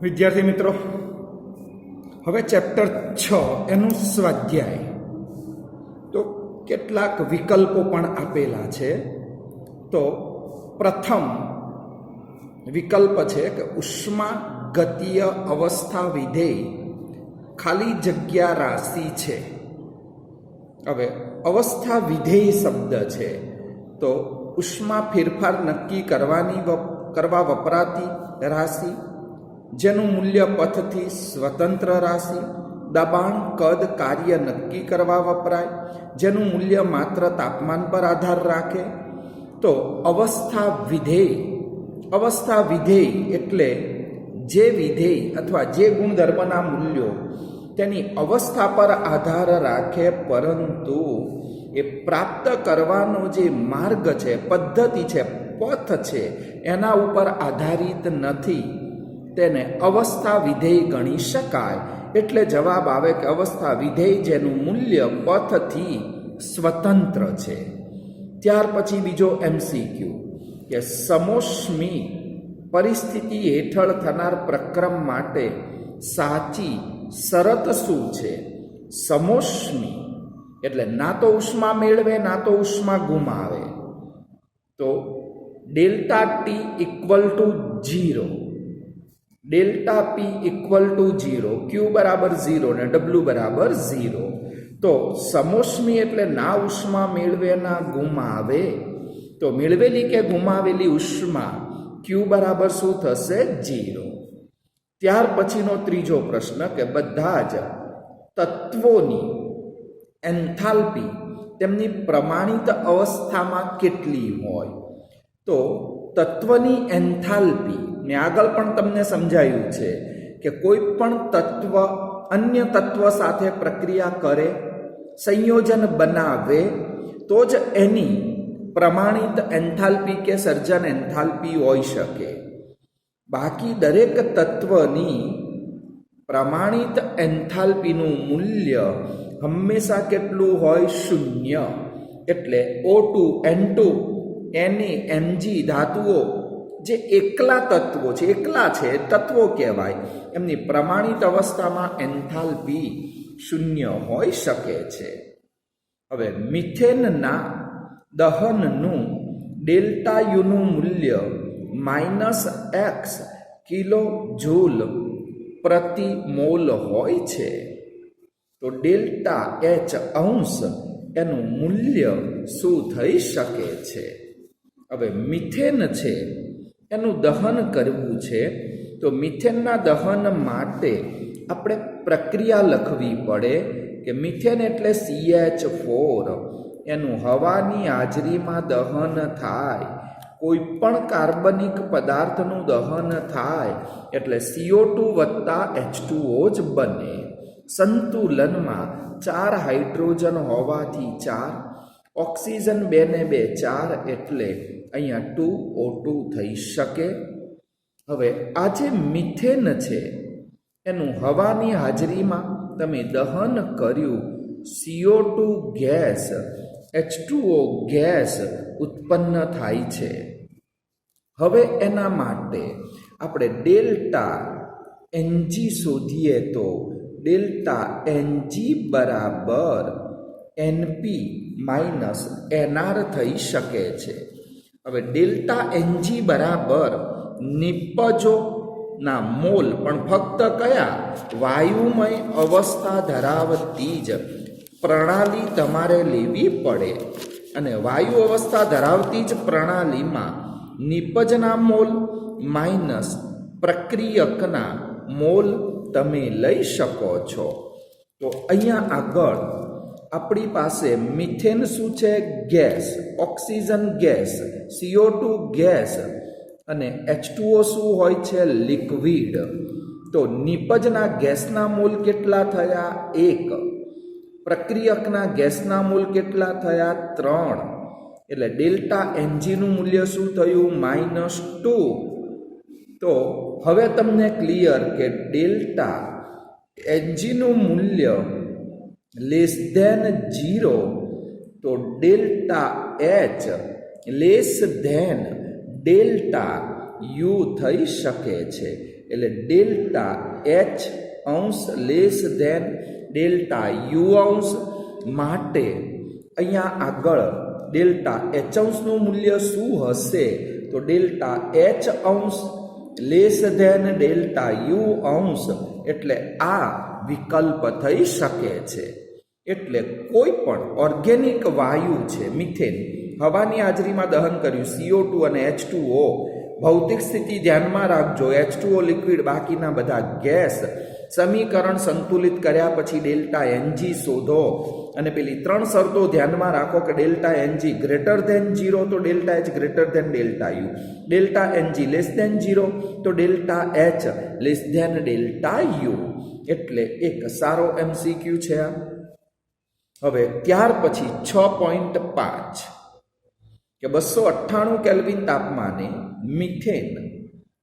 વિદ્યાર્થી મિત્રો, હવે ચેપ્ટર 6 એનું સ્વાધ્યાય. તો કેટલાક વિકલ્પો પણ આપેલા છે. તો પ્રથમ વિકલ્પ છે કે ઉષ્માગતીય અવસ્થા વિધેય ખાલી જગ્યા રાશિ છે. હવે અવસ્થા વિધેય શબ્દ છે તો ઉષ્મા ફેરફાર નક્કી કરવા વપરાતી રાશિ, જેનું મૂલ્ય પથથી સ્વતંત્ર રાશિ, દબાણ કદ કાર્ય નક્કી કરવા વપરાય, જેનું મૂલ્ય માત્ર તાપમાન પર આધાર રાખે. તો અવસ્થા વિધેય એટલે જે વિધેય અથવા જે ગુણધર્મના મૂલ્યો તેની અવસ્થા પર આધાર રાખે, પરંતુ એ પ્રાપ્ત કરવાનો જે માર્ગ છે, પદ્ધતિ છે, પથ છે, એના ઉપર આધારિત નથી, તેને અવસ્થા વિધેય ગણી શકાય. એટલે જવાબ આવે કે અવસ્થા વિધેય જેનું મૂલ્ય પથથી સ્વતંત્ર છે. ત્યાર પછી બીજો MCQ કે સમોષ્મી પરિસ્થિતિ હેઠળ થનાર પ્રક્રમ માટે સાચી શરત શું છે? સમોષ્મી એટલે ના તો ઉષ્મા મેળવે ના તો ઉષ્મા ગુમાવે. તો delta T equal to 0, delta P equal to 0, ક્યુ બરાબર 0 ને ડબલ્યુ બરાબર 0. તો સમોષ્મી એટલે ના ઉષ્મા મેળવે ના ગુમાવે. તો મેળવેલી કે ગુમાવેલી ઉષ્મા ક્યુ બરાબર શું થશે? 0. ત્યાર પછીનો ત્રીજો પ્રશ્ન કે બધા જ તત્વોની એન્થાલ્પી તેમની પ્રમાણિત અવસ્થામાં કેટલી હોય? તો તત્વની એન્થાલ્પી ને આગળ પણ તમને સમજાયું છે કે કોઈ પણ તત્વ અન્ય તત્વ સાથે પ્રક્રિયા કરે, સંયોજન બનાવે તો જ એની પ્રમાણિત એન્થાલ્પી કે સર્જન એન્થાલ્પી હોઈ શકે. બાકી દરેક તત્વની પ્રમાણિત એન્થાલ્પીનું મૂલ્ય હંમેશા કેટલું હોય? 0. એટલે O2, N2, Na, Mg ધાતુઓ જે એકલા તત્વો છે, એકલા છે તત્વો કહેવાય, એમની પ્રમાણિત અવસ્થામાં એન્થાલ્પી 0 હોઈ શકે છે. હવે મિથેનના દહનનું ડેલ્ટા યુનું મૂલ્ય -x કિલો જૂલ પ્રતિ મોલ હોય છે. તો ડેલ્ટા H અંશ એનું મૂલ્ય શું થઈ શકે છે? હવે મિથેન છે એનું દહન કરવું છે, તો મિથેનના દહન માટે આપણે પ્રક્રિયા લખવી પડે કે મિથેન એટલે CH4, એનું હવાની હાજરીમાં દહન થાય. કોઈ પણ કાર્બનિક પદાર્થનું દહન થાય એટલે CO2 વત્તા H2O જ બને. સંતુલનમાં 4 હાઇડ્રોજન હોવાથી 4, ઓક્સિજન 2 ને 2 4, એટલે અહીંયા 2O2 થઈ શકે. હવે આ જે મિથેન છે એનું હવાની હાજરીમાં તમે દહન કર્યું, CO2 ગેસ, H2O ગેસ ઉત્પન્ન થાય છે. હવે એના માટે આપણે ડેલ્ટા Ng શોધીએ તો ડેલ્ટા Ng બરાબર Np માઇનસ Nr થઈ શકે છે. હવે ડેલ્ટા Ng બરાબર નિપજોના મોલ, પણ ફક્ત કયા? વાયુમય અવસ્થા ધરાવતી જ પ્રણાલી તમારે લેવી પડે, અને વાયુ અવસ્થા ધરાવતી જ પ્રણાલીમાં નિપજના મોલ માઇનસ પ્રક્રિયકના મોલ તમે લઈ શકો છો. તો અહીંયા આગળ આપણી પાસે મિથેન શું છે? Gas, oxygen gas, CO2 gas અને H2O શું હોય છે? લિક્વિડ. તો નિપજના ગેસના મોલ કેટલા થયા? 1. પ્રક્રિયકના ગેસના મોલ કેટલા થયા? 3. એટલે ડેલ્ટા Ngનું મૂલ્ય શું થયું? -2. તો હવે તમને ક્લિયર કે ડેલ્ટા Ngનું મૂલ્ય <0, તો ડેલ્ટા H ડેલ્ટા U થઈ શકે છે. એટલે ડેલ્ટા એચ અંશ લેસ ધેન ડેલ્ટા યુ અંશ માટે અહીંયા આગળ ડેલ્ટા એચ અંશનું મૂલ્ય શું હશે? તો ડેલ્ટા એચ અંશ લેસ ધેન ડેલ્ટા યુ અંશ, એટલે આ વિકલ્પ થઈ શકે છે. એટલે કોઈ પણ ઓર્ગેનિક વાયુ છે મિથેન, હવાની હાજરીમાં દહન કર્યું CO2 અને H2O, ભૌતિક સ્થિતિ ધ્યાનમાં રાખજો, H2O લિક્વિડ, બાકીના બધા ગેસ, સમીકરણ સંતુલિત કર્યા પછી ડેલ્ટા એનજી શોધો અને પેલી 3 શરતો ધ્યાનમાં રાખો કે ડેલ્ટા એનજી ગ્રેટર ધેન 0 તો delta H greater than delta U, delta n g less than 0 તો delta H less than delta U. એટલે એક સારો MCQ છે આ. હવે ત્યાર પછી 6.5 કે 298 કેલ્વિન તાપમાને મિથેન,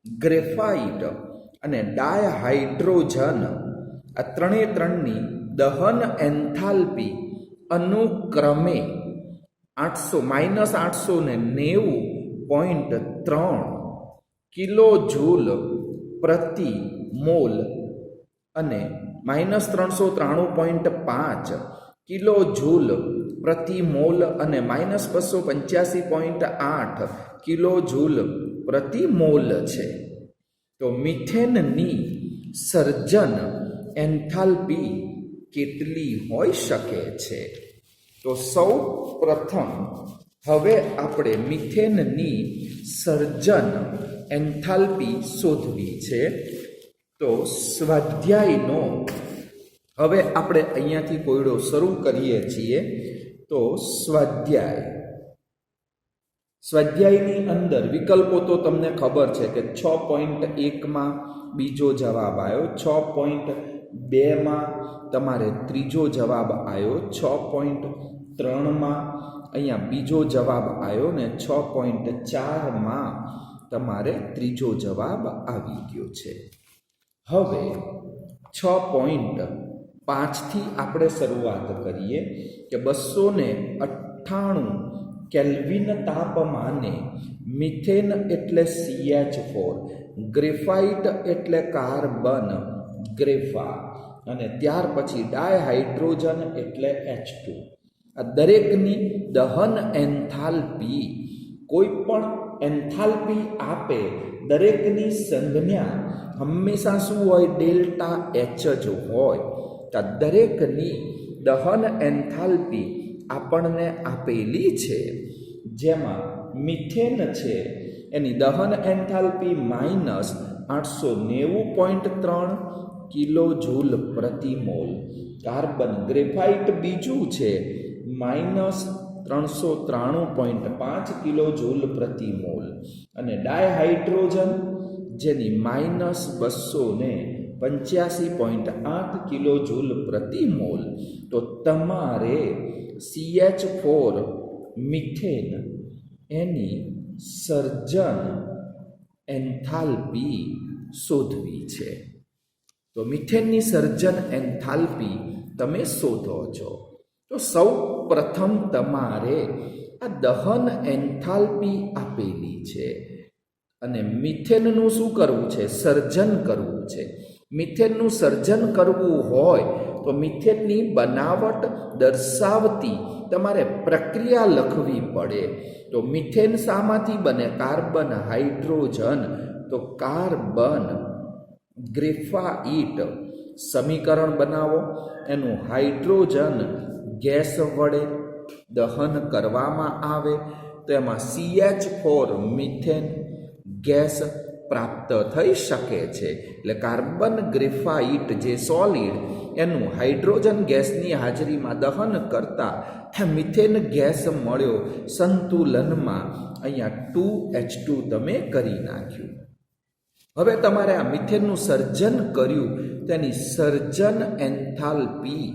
ગ્રેફાઇટ અને ડાયહાઇડ્રોજન આ ત્રણની દહન એન્થાલ્પી અનુક્રમે 890.3 કિલો જૂલ પ્રતિ મોલ અને -393.5 કિલો જૂલ પ્રતિ મોલ અને -285.8 કિલો જૂલ પ્રતિ મોલ છે. તો મિથેનની સર્જન એન્થાલ્પી કેટલી હોઈ શકે છે? તો સૌ પ્રથમ હવે આપણે મિથેનની સર્જન એન્થાલ્પી શોધવી છે. તો સ્વાધ્યાયનો હવે આપણે અહીંયાથી કોયડો શરૂ કરીએ છીએ. તો સ્વાધ્યાયની અંદર વિકલ્પો તો તમને ખબર છે કે 6.1માં બીજો જવાબ આવ્યો, 6.2માં તમારે ત્રીજો જવાબ આવ્યો, 6.3માં અહીંયા બીજો જવાબ આવ્યો ને 6.4માં તમારે ત્રીજો જવાબ આવી ગયો છે. હવે 6.5થી આપણે શરૂઆત કરીએ કે 298 કેલ્વિન તાપમાને મિથેન એટલે CH4, ગ્રેફાઇટ એટલે કાર્બન ગ્રેફા, અને ત્યાર પછી ડાયહાઇડ્રોજન એટલે H2. આ દરેકની દહન એન્થાલ્પી, કોઈ પણ એન્થાલ્પી આપે દરેકની સંજ્ઞા હંમેશા શું હોય? ડેલ્ટા એચ જ હોય. તો દરેકની દહન એન્થાલ્પી આપણને આપેલી છે, જેમાં મિથેન છે એની દહન એન્થાલ્પી -890.3 કિલો જૂલ પ્રતિ મોલ, કાર્બન ગ્રેફાઇટ બીજું છે -393.5 કિલો જૂલ પ્રતિ મોલ, અને ડાયહાઇડ્રોજન જેની -285.8 કિલો જૂલ પ્રતિ મોલ. તો તમારે CH4 મિથેન એની સર્જન એન્થાલ્પી શોધવી છે. તો મિથેનની સર્જન એન્થાલ્પી તમે શોધો છો. તો સૌ પ્રથમ તમારે આ દહન એન્થાલ્પી આપેલી છે અને મિથેનનું શું કરવું છે? સર્જન કરવું છે. મિથેનનું સર્જન કરવું હોય તો મિથેનની બનાવટ દર્શાવતી તમારે પ્રક્રિયા લખવી પડે. તો મિથેન શામાંથી બને? કાર્બન હાઇડ્રોજન, તો કાર્બન ગ્રેફાઇટ સમીકરણ બનાવો, એનું હાઇડ્રોજન ગેસ વડે દહન કરવામાં આવે તો એમાં CH4 મિથેન ગેસ પ્રાપ્ત થઈ શકે છે. એટલે કાર્બન ગ્રેફાઇટ જે સોલિડ એનું હાઇડ્રોજન ગેસની હાજરીમાં દહન કરતા મિથેન ગેસ મળ્યો સંતુલનમાં, અહીંયા 2H2 તમે કરી નાખ્યું. હવે તમારે આ મિથેનનું સર્જન કર્યું તેની સર્જન એન્થાલ્પી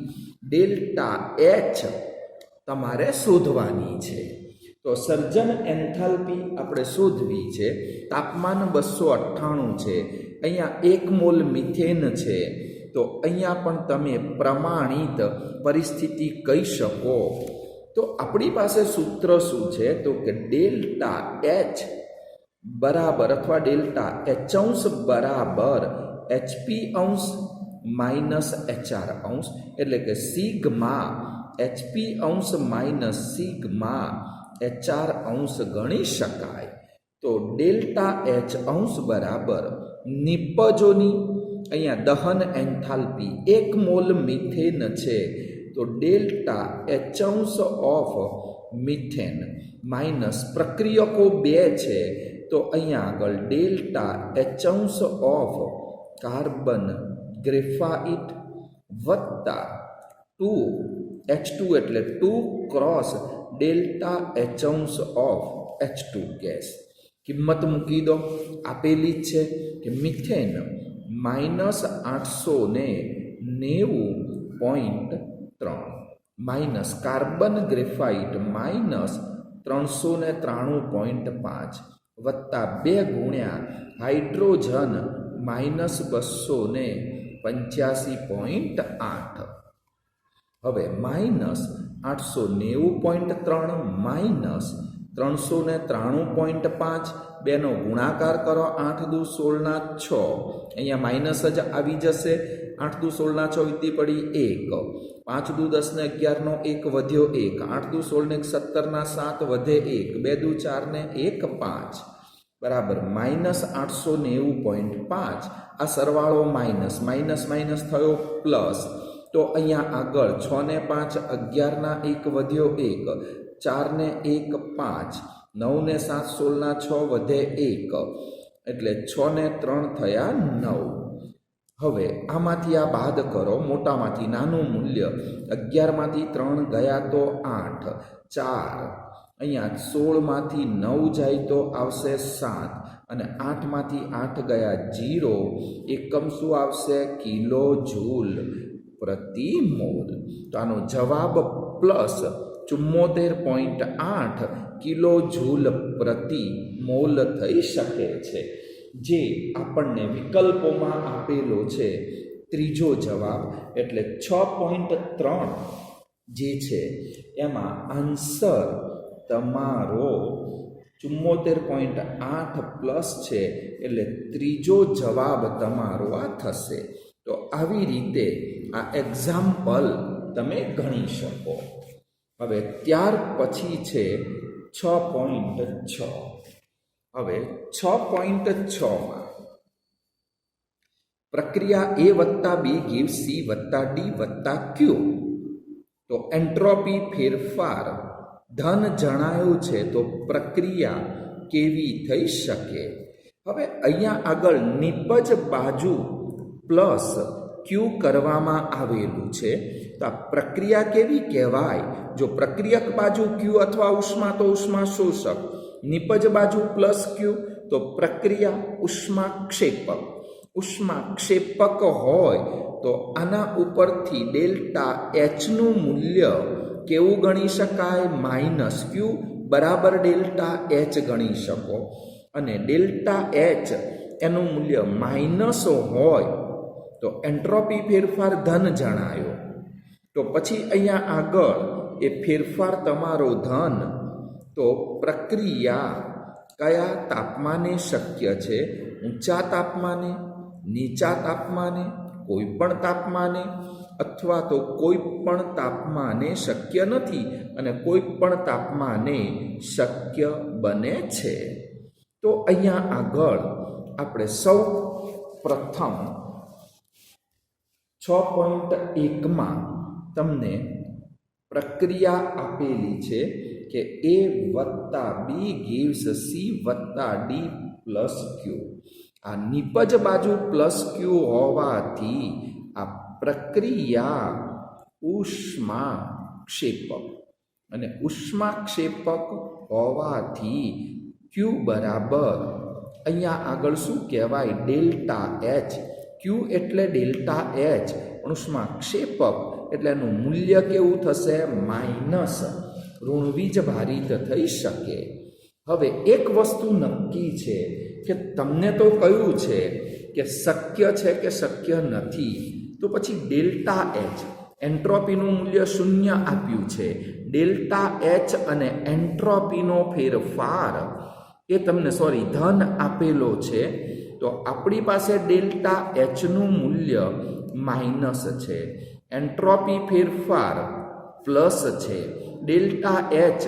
ડેલ્ટા એચ તમારે શોધવાની છે. તો સર્જન એન્થાલ્પી આપણે શોધવી છે. તાપમાન 298 છે, અહીંયા 1 મોલ મિથેન છે, તો અહીંયા પણ તમે પ્રમાણિત પરિસ્થિતિ કહી શકો. તો આપણી પાસે સૂત્ર શું છે? તો કે ડેલ્ટા એચ બરાબર અથવા ડેલ્ટા એચ અંશ બરાબર HP અંશ માઇનસ HR અંશ, એટલે કે સિગ્મા HP અંશ માઇનસ સિગ્મા HR અંશ ગણી શકાય. તો ડેલ્ટા H અંશ બરાબર નિપજોની અહીંયા દહન એન્થાલ્પી 1 મોલ મિથેન છે, તો ડેલ્ટા H અંશ ઓફ મિથેન માઇનસ પ્રક્રિયકો 2 છે, તો અહીંયા આગળ ડેલ્ટા H અંશ ઓફ કાર્બન ગ્રેફાઇટ વત્તા 2H2 એટલે 2 ક્રોસ ડેલ્ટા H અંશ ઓફ H2 ગેસ. કિંમત મૂકી દો, આપેલી છે કે મિથેન -890.3 માઇનસ કાર્બન ગ્રેફાઇટ -393.5 વત્તા 2 ગુણ્યા હાઇડ્રોજન -285.8. હવે -890.3 માઇનસ 393.5 બેનો ગુણાકાર કરો, 8 દુ 16 6, અહીંયા માઇનસ જ આવી જશે. 8 દુ 16 6 વીતી પડી 1, 5 દુ 10 ને 11 નો 1 વધ્યો 1, 8 દુ 16 ને 17 ના 7 વધે 1, 2 દુ 4 ને 1 5 બરાબર -890.5. આ સરવાળો માઇનસ માઇનસ માઇનસ થયો પ્લસ, તો અહીંયા આગળ 6 ને 5 11 ના 1 વધ્યો 1, 4 ને 1 5, 9 ને 7 16 ના 6 વધે 1, એટલે 6 ને 3 થયા 9. હવે આમાંથી આ બાદ કરો, મોટામાંથી નાનું મૂલ્ય 11 માંથી 3 ગયા તો 8, 4 અહીંયા 16 માંથી 9 જાય તો આવશે 7, અને 8 માંથી 8 ગયા 0, એકમ શું આવશે? કિલો જૂલ પ્રતિ મોલ. તો આનો જવાબ પ્લસ 74.8 કિલો જૂલ પ્રતિ મોલ થઈ શકે છે, જે આપણને વિકલ્પોમાં આપેલો છે ત્રીજો જવાબ. એટલે 6.3 જે છે એમાં આન્સર તમારો 74.8 પ્લસ છે, એટલે ત્રીજો જવાબ તમારો આ થશે. તો આવી રીતે આ એક્ઝામ્પલ તમે ગણી શકો. હવે ત્યાર પછી છે 6.6. હવે 6.6માં પ્રક્રિયા A વત્તા B gives C વત્તા D વત્તા Q. તો એન્ટ્રોપી ફેરફાર ધન જણાયું છે, તો પ્રક્રિયા કેવી થઈ શકે? હવે અહીંયા આગળ નિપજ બાજુ પ્લસ Q કરવામાં આવેલું છે, તો આ પ્રક્રિયા કેવી કહેવાય? જો પ્રક્રિયક બાજુ Q અથવા ઉષ્મા તો ઉષ્મા શોષક, નિપજ બાજુ પ્લસ Q તો પ્રક્રિયા ઉષ્માક્ષેપક. ઉષ્માક્ષેપક હોય તો આના ઉપરથી ડેલ્ટા H નું મૂલ્ય કેવું ગણી શકાય? માઇનસ Q બરાબર ડેલ્ટા H ગણી શકો, અને ડેલ્ટા H એનું મૂલ્ય માઇનસ હોય તો એન્ટ્રોપી ફેરફાર ધન જણાયો. તો પછી અહીંયા આગળ એ ફેરફાર તમારો ધન, તો પ્રક્રિયા કયા તાપમાને શક્ય છે? ઊંચા તાપમાને, નીચા તાપમાને, કોઈ પણ તાપમાને, અથવા તો કોઈ પણ તાપમાને શક્ય નથી અને કોઈ પણ તાપમાને શક્ય બને છે. તો અહીંયા આગળ આપણે સૌ પ્રથમ 6.1માં તમને પ્રક્રિયા આપેલી છે કે A વત્તા B gives C વત્તા D પ્લસ Q. આ નિપજ બાજુ પ્લસ Q હોવાથી આ પ્રક્રિયા ઉષ્માક્ષેપક, અને ઉષ્માક્ષેપક હોવાથી Q બરાબર અહીંયા આગળ શું કહેવાય? Delta H. Q એટલે ડેલ્ટા H, ઉષ્માક્ષેપક એટલે એનું મૂલ્ય કેવું થશે? માઇનસ, ઋણ વીજભારિત થઈ શકે. હવે એક વસ્તુ નક્કી છે કે તમને તો કહ્યું છે કે શક્ય છે કે શક્ય નથી, તો પછી ડેલ્ટા H એન્ટ્રોપીનું મૂલ્ય 0 આપ્યું છે. ડેલ્ટા H અને એન્ટ્રોપીનો ફેરફાર એ તમને ધન આપેલો છે, તો આપણી પાસે ડેલ્ટા એચનું મૂલ્ય માઇનસ છે, એન્ટ્રોપી ફેરફાર પ્લસ છે, ડેલ્ટા એચ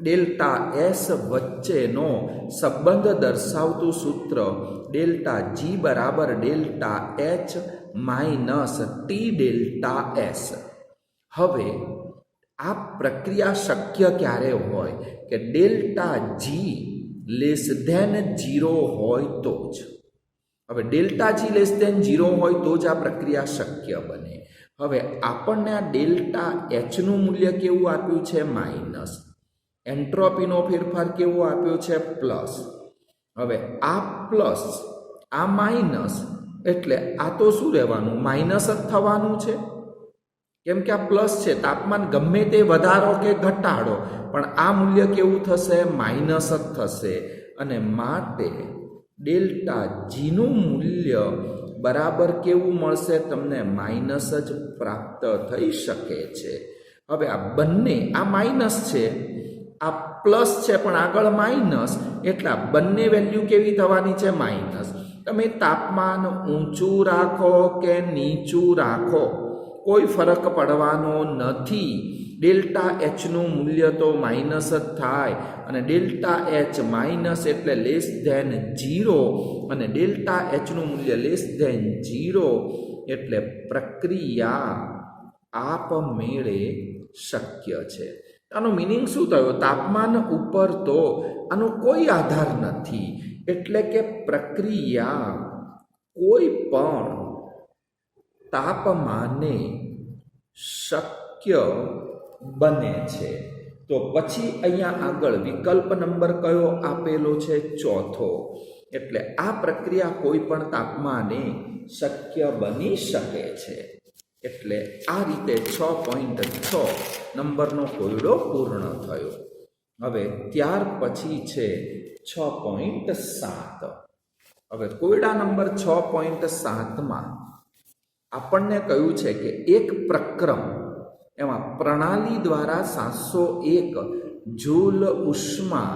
ડેલ્ટા એસ વચ્ચેનો સંબંધ દર્શાવતું સૂત્ર ડેલ્ટા જી બરાબર delta H minus T delta S. હવે આ પ્રક્રિયા શક્ય ક્યારે હોય કે ડેલ્ટા જી લેસ ધેન 0 હોય તો જ. હવે ડેલ્ટા જી લેસ ધેન 0 હોય તો જ આ પ્રક્રિયા શક્ય બને. હવે આપણને આ ડેલ્ટા એચનું મૂલ્ય કેવું આપ્યું છે? માઇનસ. એન્ટ્રોપીનો ફેરફાર કેવો આપ્યો છે? પ્લસ. હવે આ પ્લસ આ માઇનસ એટલે આ તો શું રહેવાનું? માઇનસ જ થવાનું છે, કેમ કે આ પ્લસ છે. તાપમાન ગમે તે વધારો કે ઘટાડો પણ આ મૂલ્ય કેવું થશે? માઇનસ જ થશે. અને માટે ડેલ્ટા જીનું મૂલ્ય બરાબર કેવું મળશે? તમને માઇનસ જ પ્રાપ્ત થઈ શકે છે. હવે આ બંને, આ માઇનસ છે, આ પ્લસ છે, પણ આગળ માઇનસ, એટલે આ બંને વેલ્યુ કેવી થવાની છે? માઇનસ. તમે તાપમાન ઊંચું રાખો કે નીચું રાખો કોઈ ફરક પડવાનો નથી. ડેલ્ટા એચનું મૂલ્ય તો માઇનસ જ થાય, અને ડેલ્ટા એચ માઇનસ એટલે લેસ ધેન 0, અને ડેલ્ટા એચનું મૂલ્ય લેસ ધેન 0 એટલે પ્રક્રિયા આપમેળે શક્ય છે. આનો મિનિંગ શું થયો? તાપમાન ઉપર તો આનો કોઈ આધાર નથી, એટલે કે પ્રક્રિયા કોઈ પણ તાપમાને શક્ય બને છે. તો પછી અહીંયા આગળ વિકલ્પ નંબર કયો આપેલો છે? ચોથો. એટલે આ પ્રક્રિયા કોઈ પણ તાપમાને શક્ય બની શકે છે. એટલે આ રીતે 6.6 નંબરનો કોયડો પૂર્ણ થયો. હવે ત્યાર પછી છે 6.7. હવે કોયડા નંબર 6.7માં આપણને કહ્યું છે કે એક પ્રક્રમ, એમાં પ્રણાલી દ્વારા 701 જૂલ ઉષ્મા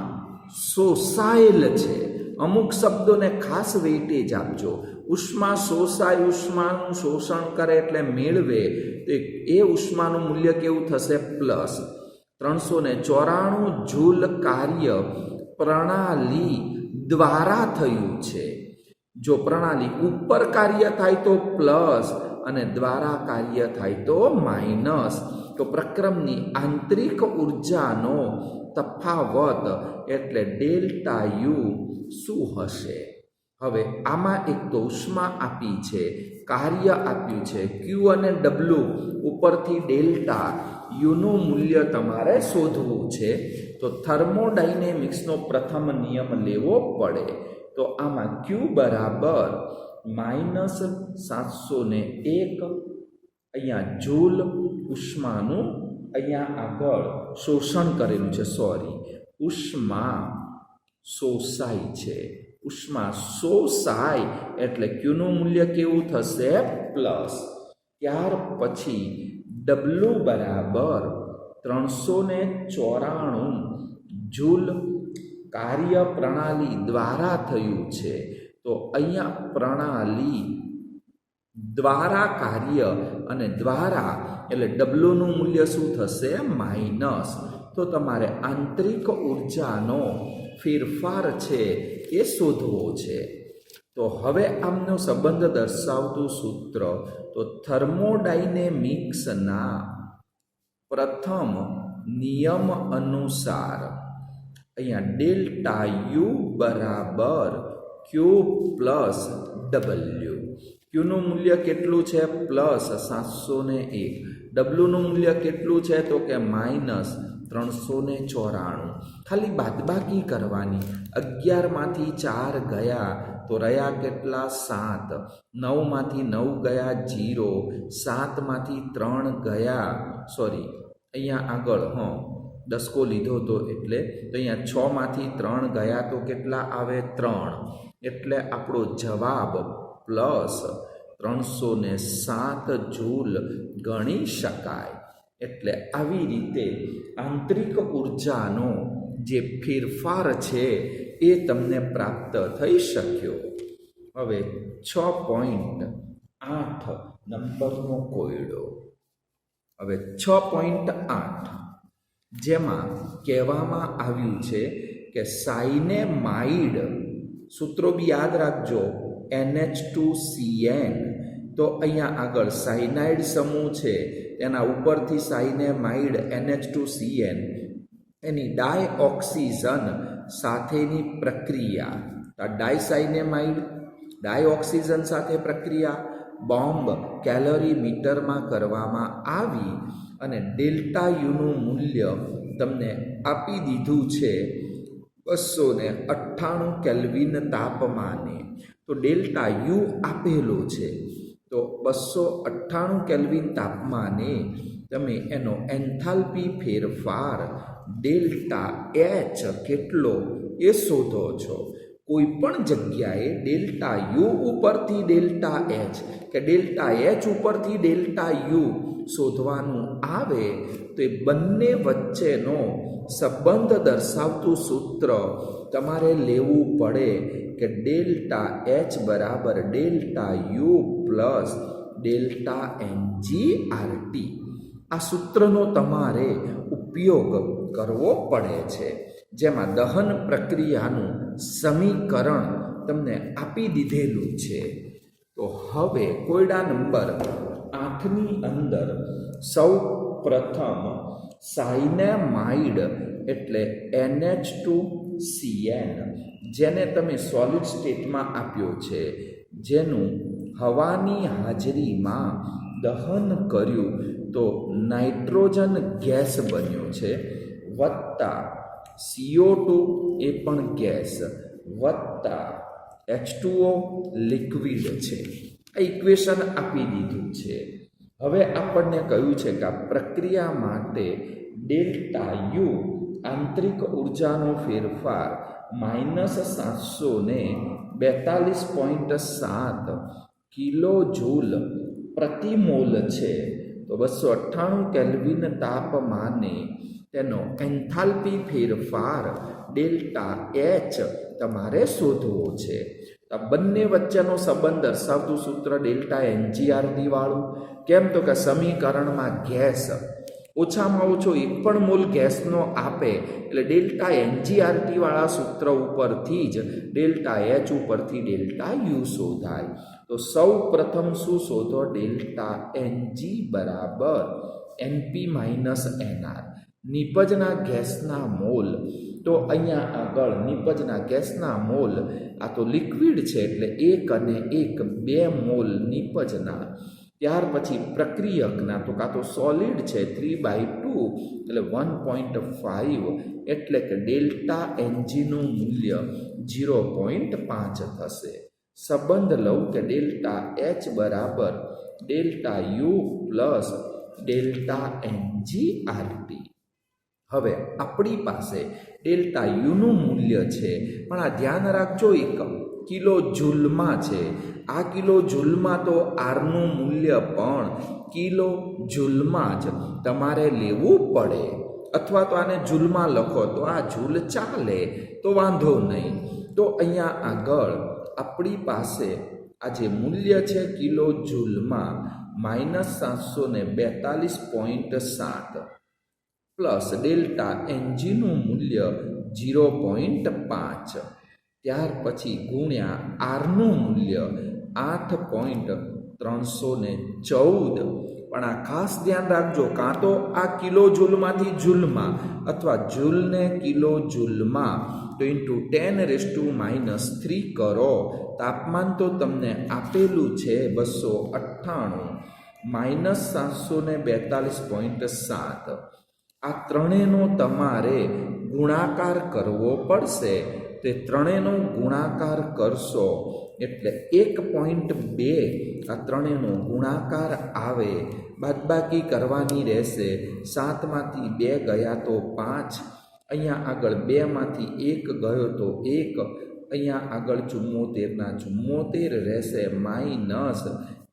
શોષાયેલ છે. અમુક શબ્દોને ખાસ વેઇટેજ આપજો. ઉષ્મા શોષાય, ઉષ્માનું શોષણ કરે એટલે મેળવે, તો એ ઉષ્માનું મૂલ્ય કેવું થશે? પ્લસ. 394 જૂલ કાર્ય પ્રણાલી દ્વારા થયું છે. જો પ્રણાલી ઉપર કાર્ય થાય તો પ્લસ, અને દ્વારા કાર્ય થાય તો માઇનસ. તો પ્રક્રમની આંતરિક ઉર્જાનો તફાવત એટલે ડેલ્ટા યુ શું હશે? હવે આમાં એક તો ઉષ્મા આપી છે, કાર્ય આપ્યું છે ક્યુ અને ડબલ્યુ, ઉપરથી ડેલ્ટા યુનું મૂલ્ય તમારે શોધવું છે. તો થર્મોડાયનેમિક્સનો પ્રથમ નિયમ લેવો પડે. તો આમાં ક્યુ બરાબર -701, અહીંયા જૂલ ઉષ્માનું અહીંયા આગળ શોષણ કરેલું છે, ઉષ્મા શોષાય છે. ઉષ્મા શોષાય એટલે ક્યુનું મૂલ્ય કેવું થશે? પ્લસ. ત્યાર પછી ડબલ્યુ બરાબર 394 જૂલ કાર્ય પ્રણાલી દ્વારા થયું છે. તો અહીંયા પ્રણાલી દ્વારા કાર્ય અને દ્વારા એટલે ડબલ્યુનું મૂલ્ય શું થશે? માઇનસ. તો તમારે આંતરિક ઉર્જાનો ફેરફાર છે એ શોધવો છે. તો હવે આમનો સંબંધ દર્શાવતું સૂત્ર, તો થર્મોડાયનેમિક્સના પ્રથમ નિયમ અનુસાર અહીંયા ડેલ્ટા યુ બરાબર ક્યુ પ્લસ ડબલ્યુ. ક્યુનું મૂલ્ય કેટલું છે? પ્લસ 701. ડબલ્યુનું મૂલ્ય કેટલું છે? તો કે માઇનસ 394. ખાલી બાદબાકી કરવાની. 11માંથી 4 ગયા તો રહ્યા કેટલા? 7. 9માંથી 9 ગયા 0. 7માંથી 3 ગયા, અહીંયા આગળ દસકો લીધો તો એટલે, તો અહીંયા 6માંથી 3 ગયા તો કેટલા આવે? 3. એટલે આપણો જવાબ પ્લસ 307 જૂલ ગણી શકાય. એટલે આવી રીતે આંતરિક ઉર્જાનો જે ફેરફાર છે એ તમને પ્રાપ્ત થઈ શક્યો. હવે 6.8 નંબરનો કોયડો. હવે 6.8 જેમાં કહેવામાં આવ્યું છે કે સાયનેમાઇડ, સૂત્રો બી યાદ રાખજો, NH2CN. તો અહીંયા આગળ સાયનાઇડ સમૂહ છે, તેના ઉપરથી સાયનેમાઇડ NH2CN, એની ડાયઓક્સિજન સાથેની પ્રક્રિયા, ડાયસાયનેમાઇડ ડાયઓક્સિજન સાથે પ્રક્રિયા બોમ્બ કેલરી મીટરમાં કરવામાં આવી અને ડેલ્ટા યુનું મૂલ્ય તમને આપી દીધું છે 298 કેલ્વિન તાપમાને. તો ડેલ્ટા યુ આપેલો છે, તો 298 કેલ્વિન તાપમાને તમે એનો એન્થાલ્પી ફેરફાર ડેલ્ટા એચ કેટલો એ શોધો છો. કોઈ પણ જગ્યાએ ડેલ્ટા યુ ઉપરથી delta H K delta H ઉપરથી ડેલ્ટા યુ શોધવાનું આવે તો એ બંને વચ્ચેનો સંબંધ દર્શાવતું સૂત્ર તમારે લેવું પડે કે ડેલ્ટા એચ બરાબર delta you plus delta NGRT. આ સૂત્રનો તમારે ઉપયોગ કરવો પડે છે, જેમાં દહન પ્રક્રિયાનું સમીકરણ તમને આપી દીધેલું છે. તો હવે કોયડા નંબર 8ની અંદર સૌ પ્રથમ સાયનેમાઇડ એટલે NH2CN, જેને તમે સોલિડ સ્ટેટમાં આપ્યો છે, જેનું હવાની હાજરીમાં દહન કર્યું તો નાઇટ્રોજન ગેસ બન્યો છે, વત્તા CO2 એ પણ ગેસ, વત્તા H2O લિક્વિડ છે. આ ઇક્વેશન આપી દીધું છે. હવે આપણને કહ્યું છે કે આ પ્રક્રિયા માટે ડેલ્ટા યુ આંતરિક ઉર્જાનો ફેરફાર -742.7 કિલો જૂલ પ્રતિ મોલ છે. તો 298 કેલ્વિન તાપમાને તેનો એન્થાલ્પી ફેરફાર ડેલ્ટા એચ તમારે શોધવો છે. આ બંને વચ્ચેનો સંબંધ દર્શાવતું સૂત્ર ડેલ્ટા NGRT વાળું. કેમ તો કે સમીકરણમાં ગેસ ઓછામાં ઓછો એક પણ મોલ ગેસનો આપે એટલે ડેલ્ટા NGRT વાળા સૂત્ર ઉપરથી જ ડેલ્ટા એચ ઉપરથી ડેલ્ટા યુ શોધાય. તો સૌ પ્રથમ શું શોધો? ડેલ્ટા NG બરાબર NP -NR, નિપજના ગેસના મોલ. તો અહીંયા આગળ નિપજના ગેસના મોલ, આ તો લિક્વિડ છે એટલે 1 અને 1 2 મોલ નિપજના. ત્યાર પછી પ્રક્રિયકના, તો કાં તો સોલિડ છે 3/2 એટલે 1.5, એટલે કે ડેલ્ટા NGનું મૂલ્ય 0.5 થશે. સંબંધ લઉં કે ડેલ્ટા એચ બરાબર delta you plus delta NGRT. હવે આપણી પાસે ડેલ્ટા યુનું મૂલ્ય છે, પણ આ ધ્યાન રાખજો એક કિલો જૂલમાં છે. આ કિલો જૂલમાં તો આરનું મૂલ્ય પણ કિલો જૂલમાં જ તમારે લેવું પડે, અથવા તો આને જૂલમાં લખો તો આ જૂલ ચાલે, તો વાંધો નહીં. તો અહીંયા આગળ આપણી પાસે આ જે મૂલ્ય છે કિલો જૂલમાં -742.7 પ્લસ ડેલ્ટા NGનું મૂલ્ય 0.5, ત્યાર પછી ગુણ્યા આરનું મૂલ્ય 8.314. પણ આ ખાસ ધ્યાન રાખજો, કાં તો આ કિલો જૂલમાંથી જૂલમાં અથવા જૂલને કિલો જૂલમાં તો ઇન્ટુ 10⁻³ કરો. તાપમાન તો તમને આપેલું છે 298 -742.7. આ ત્રણેયનો તમારે ગુણાકાર કરવો પડશે. તે ત્રણેયનો ગુણાકાર કરશો એટલે 1.2 આ ત્રણેયનો ગુણાકાર આવે, બાદબાકી કરવાની રહેશે. 7માંથી 2 ગયા તો 5, અહીંયા આગળ 2માંથી 1 ગયો તો 1, અહીંયા આગળ 74 ના 74 રહેશે, માઇનસ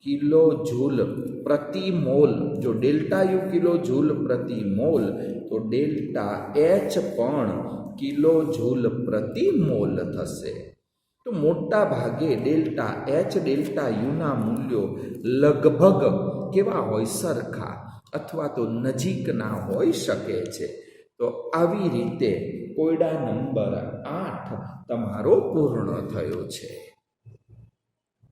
કિલો જૂલ પ્રતિ મોલ. જો ડેલ્ટા યુ કિલો જૂલ પ્રતિ મોલ તો ડેલ્ટા એચ પણ કિલો જૂલ પ્રતિ મોલ થશે. તો મોટા ભાગે ડેલ્ટા એચ ડેલ્ટા યુના મૂલ્યો લગભગ કેવા હોય? સરખા અથવા તો નજીકના હોઈ શકે છે. તો આવી રીતે કોયડા નંબર 8 તમારો પૂર્ણ થયો છે.